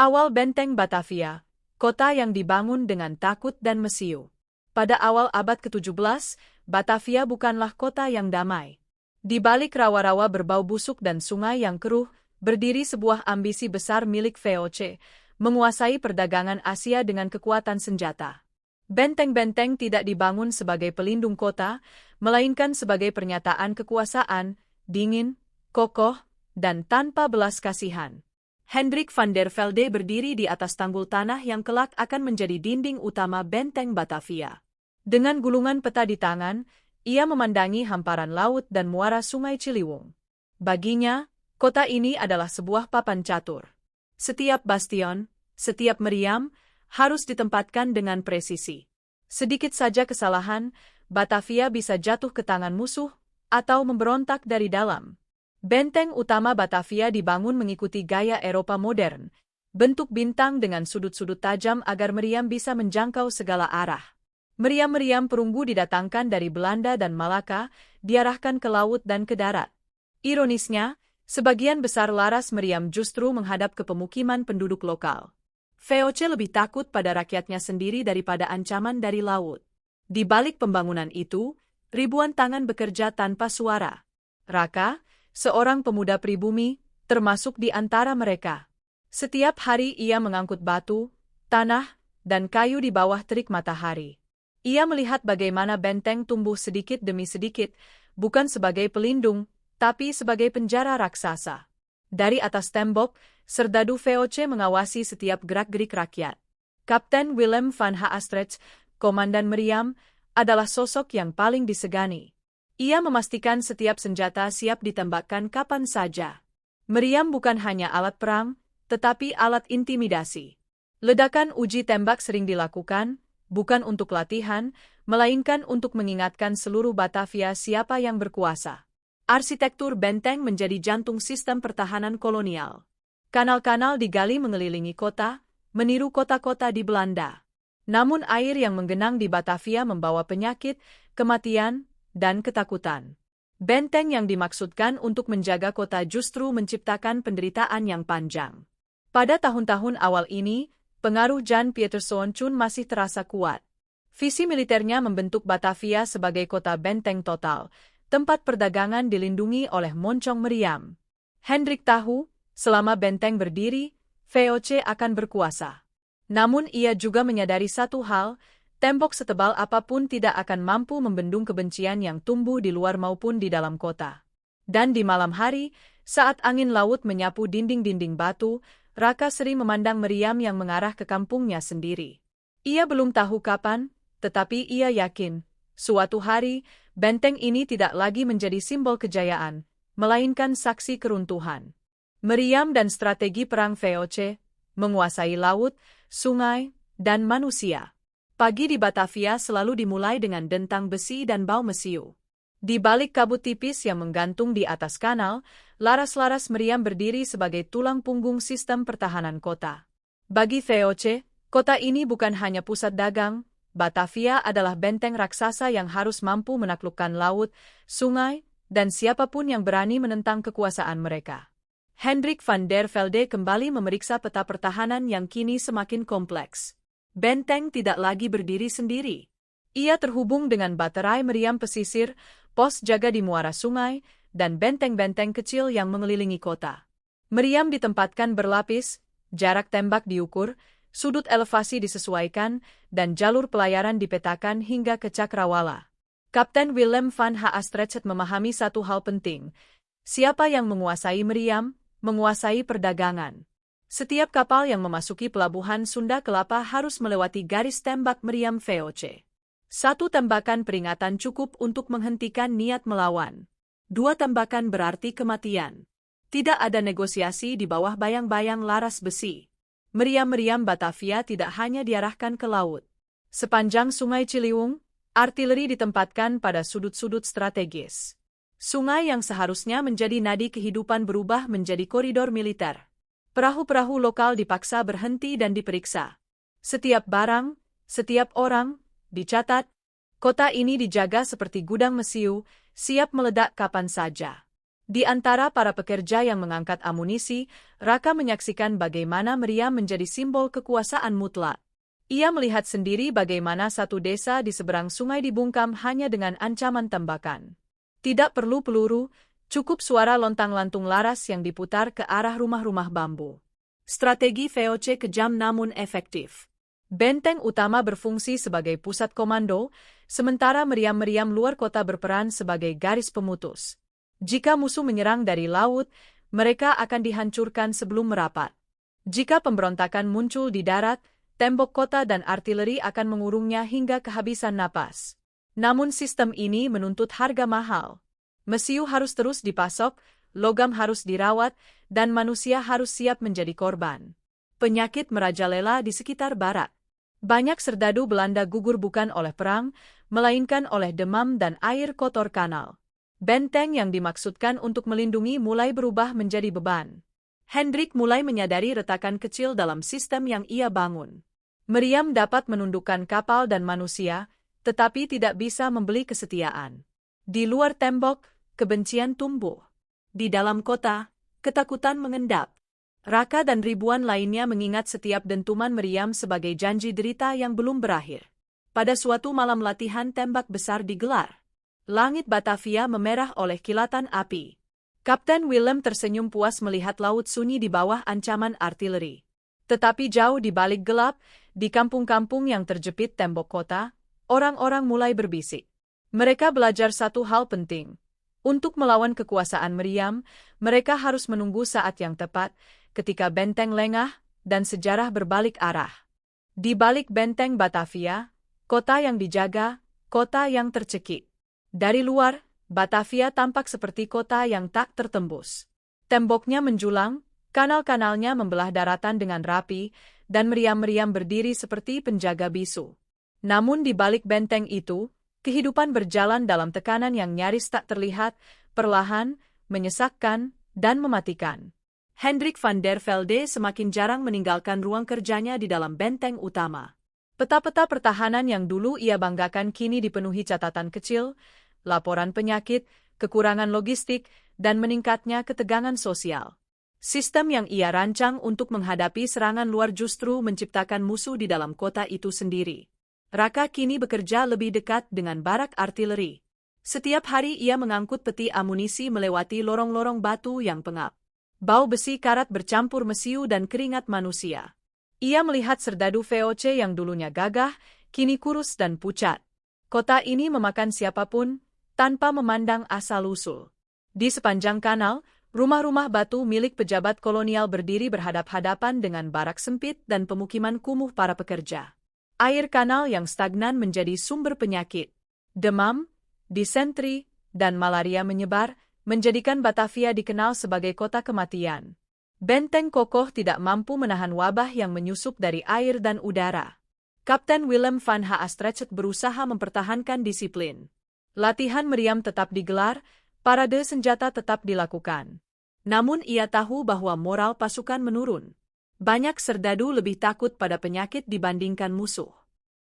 Awal Benteng Batavia, kota yang dibangun dengan takut dan mesiu. Pada awal abad ke-17, Batavia bukanlah kota yang damai. Di balik rawa-rawa berbau busuk dan sungai yang keruh, berdiri sebuah ambisi besar milik VOC, menguasai perdagangan Asia dengan kekuatan senjata. Benteng-benteng tidak dibangun sebagai pelindung kota, melainkan sebagai pernyataan kekuasaan, dingin, kokoh, dan tanpa belas kasihan. Hendrik van der Velde berdiri di atas tanggul tanah yang kelak akan menjadi dinding utama Benteng Batavia. Dengan gulungan peta di tangan, ia memandangi hamparan laut dan muara Sungai Ciliwung. Baginya, kota ini adalah sebuah papan catur. Setiap bastion, setiap meriam, harus ditempatkan dengan presisi. Sedikit saja kesalahan, Batavia bisa jatuh ke tangan musuh atau memberontak dari dalam. Benteng utama Batavia dibangun mengikuti gaya Eropa modern, bentuk bintang dengan sudut-sudut tajam agar meriam bisa menjangkau segala arah. Meriam-meriam perunggu didatangkan dari Belanda dan Malaka, diarahkan ke laut dan ke darat. Ironisnya, sebagian besar laras meriam justru menghadap ke pemukiman penduduk lokal. VOC lebih takut pada rakyatnya sendiri daripada ancaman dari laut. Di balik pembangunan itu, ribuan tangan bekerja tanpa suara. Raka, seorang pemuda pribumi, termasuk di antara mereka. Setiap hari ia mengangkut batu, tanah, dan kayu di bawah terik matahari. Ia melihat bagaimana benteng tumbuh sedikit demi sedikit, bukan sebagai pelindung, tapi sebagai penjara raksasa. Dari atas tembok, serdadu VOC mengawasi setiap gerak-gerik rakyat. Kapten Willem van Haastrecht, komandan meriam, adalah sosok yang paling disegani. Ia memastikan setiap senjata siap ditembakkan kapan saja. Meriam bukan hanya alat perang, tetapi alat intimidasi. Ledakan uji tembak sering dilakukan, bukan untuk latihan, melainkan untuk mengingatkan seluruh Batavia siapa yang berkuasa. Arsitektur benteng menjadi jantung sistem pertahanan kolonial. Kanal-kanal digali mengelilingi kota, meniru kota-kota di Belanda. Namun air yang menggenang di Batavia membawa penyakit, kematian, dan ketakutan. Benteng yang dimaksudkan untuk menjaga kota justru menciptakan penderitaan yang panjang. Pada tahun-tahun awal ini, pengaruh Jan Pieterszoon Koen masih terasa kuat. Visi militernya membentuk Batavia sebagai kota benteng total, tempat perdagangan dilindungi oleh moncong meriam. Hendrik tahu, selama benteng berdiri, VOC akan berkuasa. Namun ia juga menyadari satu hal, tembok setebal apapun tidak akan mampu membendung kebencian yang tumbuh di luar maupun di dalam kota. Dan di malam hari, saat angin laut menyapu dinding-dinding batu, Raka sering memandang meriam yang mengarah ke kampungnya sendiri. Ia belum tahu kapan, tetapi ia yakin, suatu hari, benteng ini tidak lagi menjadi simbol kejayaan, melainkan saksi keruntuhan. Meriam dan strategi perang VOC, menguasai laut, sungai, dan manusia. Pagi di Batavia selalu dimulai dengan dentang besi dan bau mesiu. Di balik kabut tipis yang menggantung di atas kanal, laras-laras meriam berdiri sebagai tulang punggung sistem pertahanan kota. Bagi VOC, kota ini bukan hanya pusat dagang, Batavia adalah benteng raksasa yang harus mampu menaklukkan laut, sungai, dan siapapun yang berani menentang kekuasaan mereka. Hendrik van der Velde kembali memeriksa peta pertahanan yang kini semakin kompleks. Benteng tidak lagi berdiri sendiri. Ia terhubung dengan baterai meriam pesisir, pos jaga di muara sungai, dan benteng-benteng kecil yang mengelilingi kota. Meriam ditempatkan berlapis, jarak tembak diukur, sudut elevasi disesuaikan, dan jalur pelayaran dipetakan hingga ke cakrawala. Kapten Willem van Haastrecht memahami satu hal penting. Siapa yang menguasai meriam, menguasai perdagangan. Setiap kapal yang memasuki pelabuhan Sunda Kelapa harus melewati garis tembak meriam VOC. Satu tembakan peringatan cukup untuk menghentikan niat melawan. Dua tembakan berarti kematian. Tidak ada negosiasi di bawah bayang-bayang laras besi. Meriam-meriam Batavia tidak hanya diarahkan ke laut. Sepanjang Sungai Ciliwung, artileri ditempatkan pada sudut-sudut strategis. Sungai yang seharusnya menjadi nadi kehidupan berubah menjadi koridor militer. Perahu-perahu lokal dipaksa berhenti dan diperiksa. Setiap barang, setiap orang, dicatat. Kota ini dijaga seperti gudang mesiu, siap meledak kapan saja. Di antara para pekerja yang mengangkat amunisi, Raka menyaksikan bagaimana meriam menjadi simbol kekuasaan mutlak. Ia melihat sendiri bagaimana satu desa di seberang sungai dibungkam hanya dengan ancaman tembakan. Tidak perlu peluru, cukup suara lontang-lantung laras yang diputar ke arah rumah-rumah bambu. Strategi VOC kejam namun efektif. Benteng utama berfungsi sebagai pusat komando, sementara meriam-meriam luar kota berperan sebagai garis pemutus. Jika musuh menyerang dari laut, mereka akan dihancurkan sebelum merapat. Jika pemberontakan muncul di darat, tembok kota dan artileri akan mengurungnya hingga kehabisan napas. Namun sistem ini menuntut harga mahal. Mesiu harus terus dipasok, logam harus dirawat, dan manusia harus siap menjadi korban. Penyakit merajalela di sekitar barat. Banyak serdadu Belanda gugur bukan oleh perang, melainkan oleh demam dan air kotor kanal. Benteng yang dimaksudkan untuk melindungi mulai berubah menjadi beban. Hendrik mulai menyadari retakan kecil dalam sistem yang ia bangun. Meriam dapat menundukkan kapal dan manusia, tetapi tidak bisa membeli kesetiaan. Di luar tembok, kebencian tumbuh. Di dalam kota, ketakutan mengendap. Raka dan ribuan lainnya mengingat setiap dentuman meriam sebagai janji derita yang belum berakhir. Pada suatu malam latihan tembak besar digelar. Langit Batavia memerah oleh kilatan api. Kapten Willem tersenyum puas melihat laut sunyi di bawah ancaman artileri. Tetapi jauh di balik gelap, di kampung-kampung yang terjepit tembok kota, orang-orang mulai berbisik. Mereka belajar satu hal penting. Untuk melawan kekuasaan meriam, mereka harus menunggu saat yang tepat, ketika benteng lengah dan sejarah berbalik arah. Di balik benteng Batavia, kota yang dijaga, kota yang tercekik. Dari luar, Batavia tampak seperti kota yang tak tertembus. Temboknya menjulang, kanal-kanalnya membelah daratan dengan rapi, dan meriam-meriam berdiri seperti penjaga bisu. Namun di balik benteng itu, kehidupan berjalan dalam tekanan yang nyaris tak terlihat, perlahan, menyesakkan, dan mematikan. Hendrik van der Velde semakin jarang meninggalkan ruang kerjanya di dalam benteng utama. Peta-peta pertahanan yang dulu ia banggakan kini dipenuhi catatan kecil, laporan penyakit, kekurangan logistik, dan meningkatnya ketegangan sosial. Sistem yang ia rancang untuk menghadapi serangan luar justru menciptakan musuh di dalam kota itu sendiri. Raka kini bekerja lebih dekat dengan barak artileri. Setiap hari ia mengangkut peti amunisi melewati lorong-lorong batu yang pengap. Bau besi karat bercampur mesiu dan keringat manusia. Ia melihat serdadu VOC yang dulunya gagah, kini kurus dan pucat. Kota ini memakan siapapun, tanpa memandang asal-usul. Di sepanjang kanal, rumah-rumah batu milik pejabat kolonial berdiri berhadap-hadapan dengan barak sempit dan pemukiman kumuh para pekerja. Air kanal yang stagnan menjadi sumber penyakit. Demam, disentri, dan malaria menyebar, menjadikan Batavia dikenal sebagai kota kematian. Benteng kokoh tidak mampu menahan wabah yang menyusup dari air dan udara. Kapten Willem van Haastrecht berusaha mempertahankan disiplin. Latihan meriam tetap digelar, parade senjata tetap dilakukan. Namun ia tahu bahwa moral pasukan menurun. Banyak serdadu lebih takut pada penyakit dibandingkan musuh.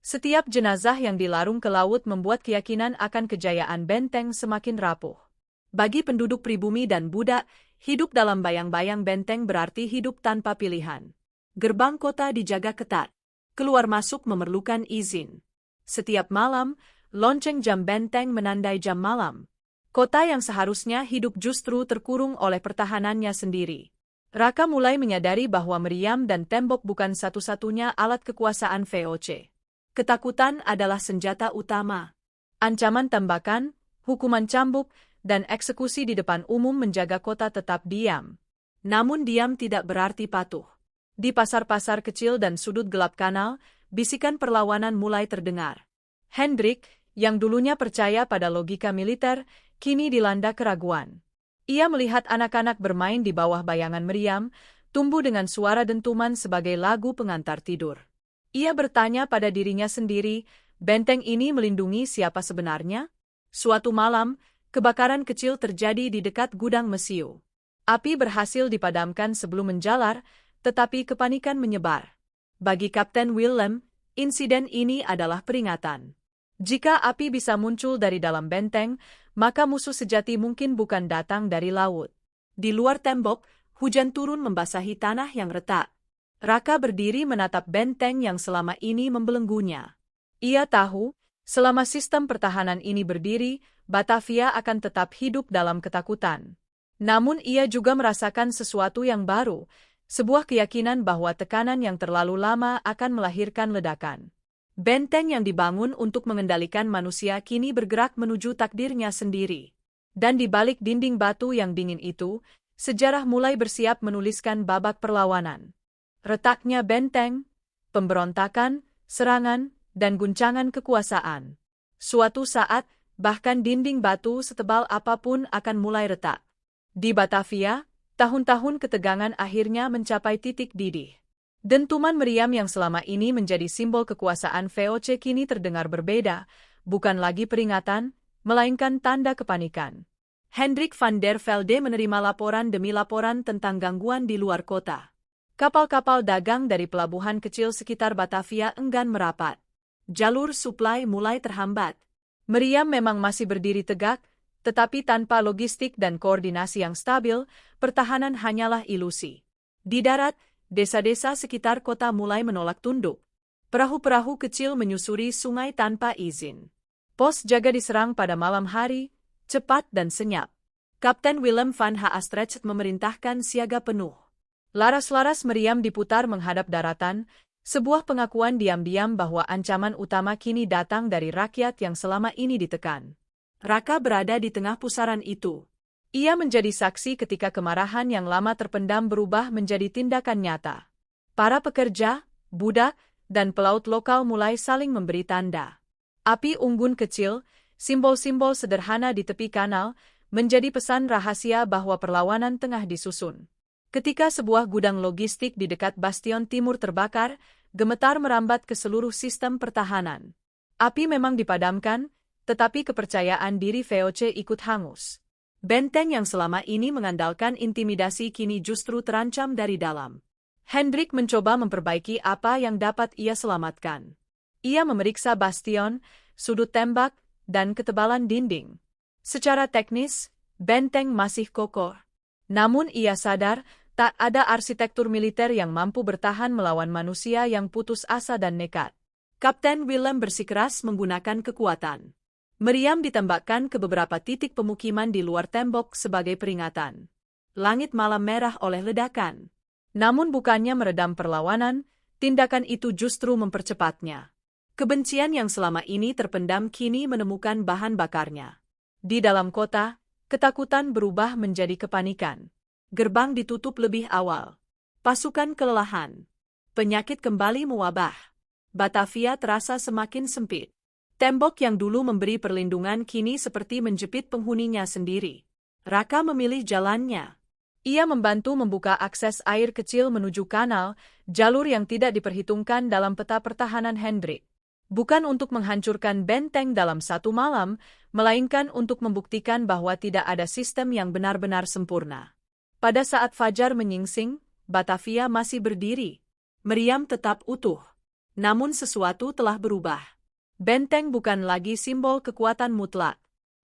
Setiap jenazah yang dilarung ke laut membuat keyakinan akan kejayaan benteng semakin rapuh. Bagi penduduk pribumi dan budak, hidup dalam bayang-bayang benteng berarti hidup tanpa pilihan. Gerbang kota dijaga ketat. Keluar masuk memerlukan izin. Setiap malam, lonceng jam benteng menandai jam malam. Kota yang seharusnya hidup justru terkurung oleh pertahanannya sendiri. Raka mulai menyadari bahwa meriam dan tembok bukan satu-satunya alat kekuasaan VOC. Ketakutan adalah senjata utama. Ancaman tembakan, hukuman cambuk, dan eksekusi di depan umum menjaga kota tetap diam. Namun diam tidak berarti patuh. Di pasar-pasar kecil dan sudut gelap kanal, bisikan perlawanan mulai terdengar. Hendrik, yang dulunya percaya pada logika militer, kini dilanda keraguan. Ia melihat anak-anak bermain di bawah bayangan meriam, tumbuh dengan suara dentuman sebagai lagu pengantar tidur. Ia bertanya pada dirinya sendiri, benteng ini melindungi siapa sebenarnya? Suatu malam, kebakaran kecil terjadi di dekat gudang mesiu. Api berhasil dipadamkan sebelum menjalar, tetapi kepanikan menyebar. Bagi Kapten Willem, insiden ini adalah peringatan. Jika api bisa muncul dari dalam benteng, maka musuh sejati mungkin bukan datang dari laut. Di luar tembok, hujan turun membasahi tanah yang retak. Raka berdiri menatap benteng yang selama ini membelenggunya. Ia tahu, selama sistem pertahanan ini berdiri, Batavia akan tetap hidup dalam ketakutan. Namun ia juga merasakan sesuatu yang baru, sebuah keyakinan bahwa tekanan yang terlalu lama akan melahirkan ledakan. Benteng yang dibangun untuk mengendalikan manusia kini bergerak menuju takdirnya sendiri. Dan di balik dinding batu yang dingin itu, sejarah mulai bersiap menuliskan babak perlawanan. Retaknya benteng, pemberontakan, serangan, dan guncangan kekuasaan. Suatu saat, bahkan dinding batu setebal apapun akan mulai retak. Di Batavia, tahun-tahun ketegangan akhirnya mencapai titik didih. Dentuman meriam yang selama ini menjadi simbol kekuasaan VOC kini terdengar berbeda, bukan lagi peringatan, melainkan tanda kepanikan. Hendrik van der Velde menerima laporan demi laporan tentang gangguan di luar kota. Kapal-kapal dagang dari pelabuhan kecil sekitar Batavia enggan merapat. Jalur suplai mulai terhambat. Meriam memang masih berdiri tegak, tetapi tanpa logistik dan koordinasi yang stabil, pertahanan hanyalah ilusi. Di darat, desa-desa sekitar kota mulai menolak tunduk. Perahu-perahu kecil menyusuri sungai tanpa izin. Pos jaga diserang pada malam hari, cepat dan senyap. Kapten Willem van Haastrecht memerintahkan siaga penuh. Laras-laras meriam diputar menghadap daratan, sebuah pengakuan diam-diam bahwa ancaman utama kini datang dari rakyat yang selama ini ditekan. Raka berada di tengah pusaran itu. Ia menjadi saksi ketika kemarahan yang lama terpendam berubah menjadi tindakan nyata. Para pekerja, budak, dan pelaut lokal mulai saling memberi tanda. Api unggun kecil, simbol-simbol sederhana di tepi kanal, menjadi pesan rahasia bahwa perlawanan tengah disusun. Ketika sebuah gudang logistik di dekat bastion timur terbakar, gemetar merambat ke seluruh sistem pertahanan. Api memang dipadamkan, tetapi kepercayaan diri VOC ikut hangus. Benteng yang selama ini mengandalkan intimidasi kini justru terancam dari dalam. Hendrik mencoba memperbaiki apa yang dapat ia selamatkan. Ia memeriksa bastion, sudut tembak, dan ketebalan dinding. Secara teknis, benteng masih kokoh. Namun ia sadar, tak ada arsitektur militer yang mampu bertahan melawan manusia yang putus asa dan nekat. Kapten Willem bersikeras menggunakan kekuatan. Meriam ditembakkan ke beberapa titik pemukiman di luar tembok sebagai peringatan. Langit malam merah oleh ledakan. Namun bukannya meredam perlawanan, tindakan itu justru mempercepatnya. Kebencian yang selama ini terpendam kini menemukan bahan bakarnya. Di dalam kota, ketakutan berubah menjadi kepanikan. Gerbang ditutup lebih awal. Pasukan kelelahan. Penyakit kembali mewabah. Batavia terasa semakin sempit. Tembok yang dulu memberi perlindungan kini seperti menjepit penghuninya sendiri. Raka memilih jalannya. Ia membantu membuka akses air kecil menuju kanal, jalur yang tidak diperhitungkan dalam peta pertahanan Hendrik. Bukan untuk menghancurkan benteng dalam satu malam, melainkan untuk membuktikan bahwa tidak ada sistem yang benar-benar sempurna. Pada saat fajar menyingsing, Batavia masih berdiri. Meriam tetap utuh. Namun sesuatu telah berubah. Benteng bukan lagi simbol kekuatan mutlak.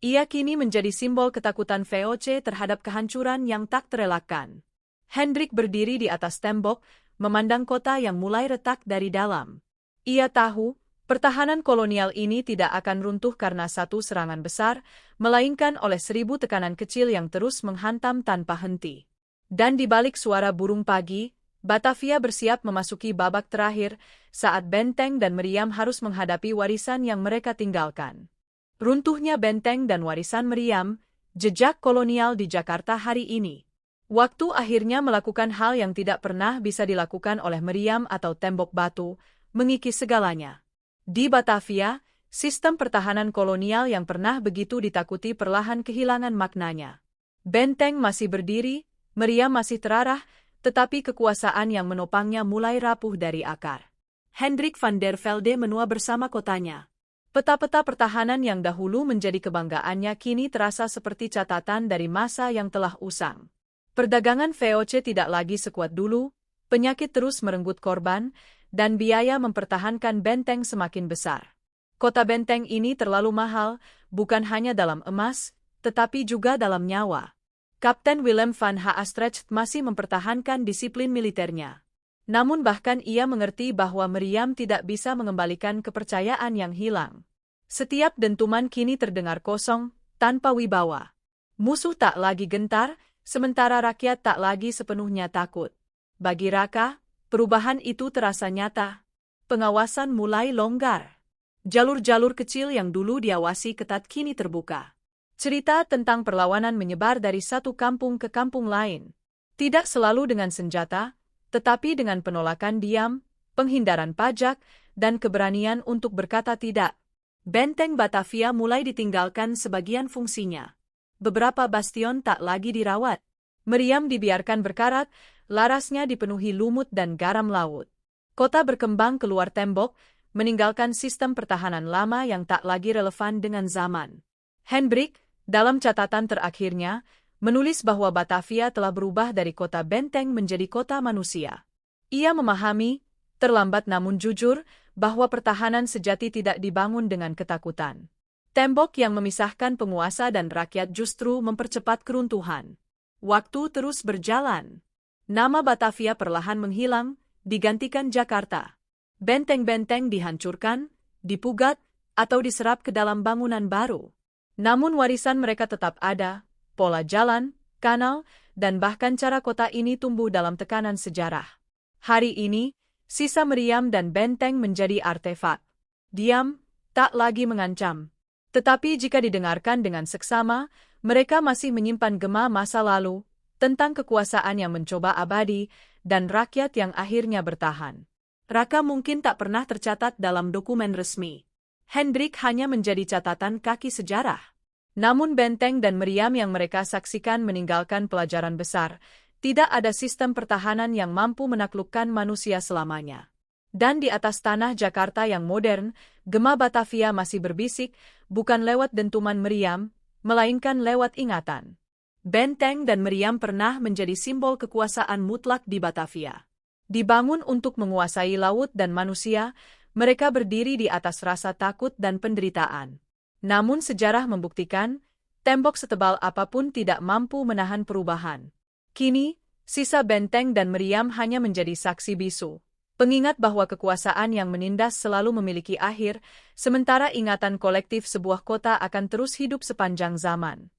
Ia kini menjadi simbol ketakutan VOC terhadap kehancuran yang tak terelakkan. Hendrik berdiri di atas tembok, memandang kota yang mulai retak dari dalam. Ia tahu, pertahanan kolonial ini tidak akan runtuh karena satu serangan besar, melainkan oleh 1000 tekanan kecil yang terus menghantam tanpa henti. Dan di balik suara burung pagi, Batavia bersiap memasuki babak terakhir, saat benteng dan meriam harus menghadapi warisan yang mereka tinggalkan. Runtuhnya benteng dan warisan meriam, jejak kolonial di Jakarta hari ini. Waktu akhirnya melakukan hal yang tidak pernah bisa dilakukan oleh meriam atau tembok batu, mengikis segalanya. Di Batavia, sistem pertahanan kolonial yang pernah begitu ditakuti perlahan kehilangan maknanya. Benteng masih berdiri, meriam masih terarah, tetapi kekuasaan yang menopangnya mulai rapuh dari akar. Hendrik van der Velde menua bersama kotanya. Peta-peta pertahanan yang dahulu menjadi kebanggaannya kini terasa seperti catatan dari masa yang telah usang. Perdagangan VOC tidak lagi sekuat dulu, penyakit terus merenggut korban, dan biaya mempertahankan benteng semakin besar. Kota benteng ini terlalu mahal, bukan hanya dalam emas, tetapi juga dalam nyawa. Kapten Willem van Haastrecht masih mempertahankan disiplin militernya. Namun bahkan ia mengerti bahwa meriam tidak bisa mengembalikan kepercayaan yang hilang. Setiap dentuman kini terdengar kosong, tanpa wibawa. Musuh tak lagi gentar, sementara rakyat tak lagi sepenuhnya takut. Bagi Raka, perubahan itu terasa nyata. Pengawasan mulai longgar. Jalur-jalur kecil yang dulu diawasi ketat kini terbuka. Cerita tentang perlawanan menyebar dari satu kampung ke kampung lain. Tidak selalu dengan senjata, tetapi dengan penolakan diam, penghindaran pajak, dan keberanian untuk berkata tidak. Benteng Batavia mulai ditinggalkan sebagian fungsinya. Beberapa bastion tak lagi dirawat. Meriam dibiarkan berkarat, larasnya dipenuhi lumut dan garam laut. Kota berkembang keluar tembok, meninggalkan sistem pertahanan lama yang tak lagi relevan dengan zaman. Hendrik, dalam catatan terakhirnya, menulis bahwa Batavia telah berubah dari kota benteng menjadi kota manusia. Ia memahami, terlambat namun jujur, bahwa pertahanan sejati tidak dibangun dengan ketakutan. Tembok yang memisahkan penguasa dan rakyat justru mempercepat keruntuhan. Waktu terus berjalan. Nama Batavia perlahan menghilang, digantikan Jakarta. Benteng-benteng dihancurkan, dipugat, atau diserap ke dalam bangunan baru. Namun warisan mereka tetap ada, pola jalan, kanal, dan bahkan cara kota ini tumbuh dalam tekanan sejarah. Hari ini, sisa meriam dan benteng menjadi artefak. Diam, tak lagi mengancam. Tetapi jika didengarkan dengan seksama, mereka masih menyimpan gema masa lalu, tentang kekuasaan yang mencoba abadi, dan rakyat yang akhirnya bertahan. Raka mungkin tak pernah tercatat dalam dokumen resmi. Hendrik hanya menjadi catatan kaki sejarah. Namun benteng dan meriam yang mereka saksikan meninggalkan pelajaran besar. Tidak ada sistem pertahanan yang mampu menaklukkan manusia selamanya. Dan di atas tanah Jakarta yang modern, gema Batavia masih berbisik, bukan lewat dentuman meriam, melainkan lewat ingatan. Benteng dan meriam pernah menjadi simbol kekuasaan mutlak di Batavia. Dibangun untuk menguasai laut dan manusia, mereka berdiri di atas rasa takut dan penderitaan. Namun sejarah membuktikan, tembok setebal apapun tidak mampu menahan perubahan. Kini, sisa benteng dan meriam hanya menjadi saksi bisu. Pengingat bahwa kekuasaan yang menindas selalu memiliki akhir, sementara ingatan kolektif sebuah kota akan terus hidup sepanjang zaman.